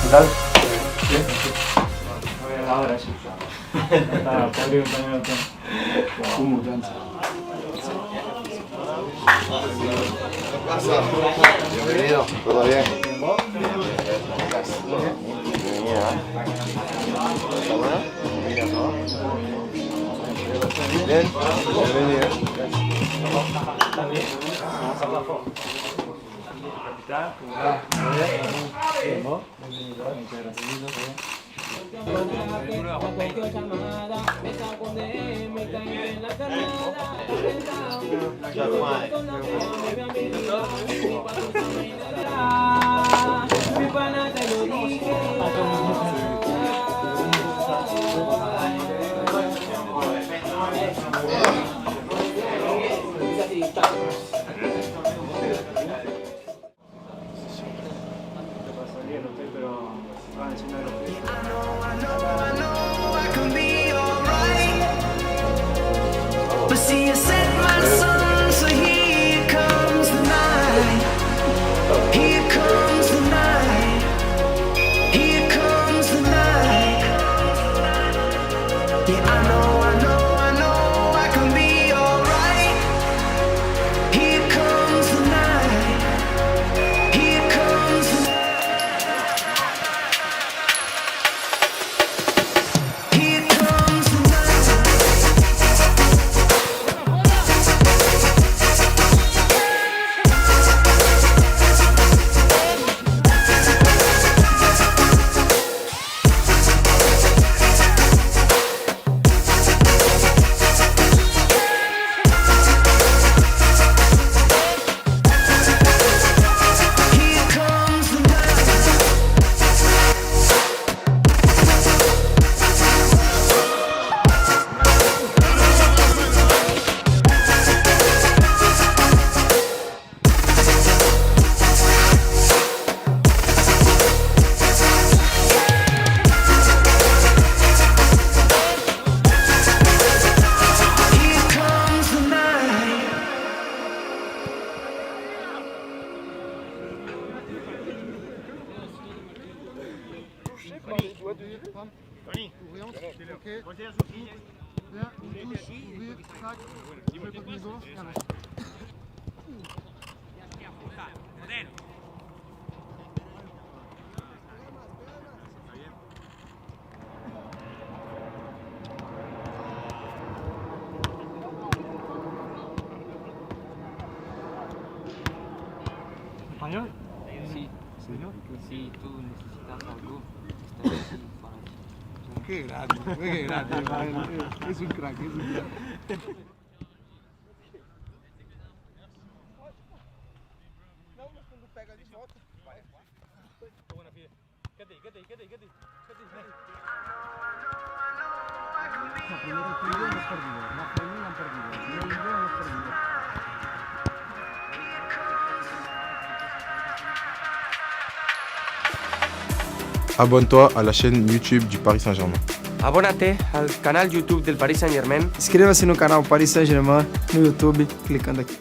¿Qué tal? Bien. Ahora sí. Está podrido también el tema. Un mutanza. Bienvenido, ¿todo bien? Bien, bienvenido. But see, you set my sun, so here comes the night. Here comes the night. Here comes the night. Yeah, I know I can be alright. Here comes the night. Here comes the Here comes the night. Here comes the night. Here comes the night. ¿Español? Sí, si tú necesitas algo, está aquí para ti. Qué grande, man. Es un crack, es un crack. Abonne-toi à la chaîne YouTube du Paris Saint-Germain. Abónate al canal YouTube del Paris Saint-Germain. Inscreva-se no canal Paris Saint-Germain no YouTube, clicando aqui.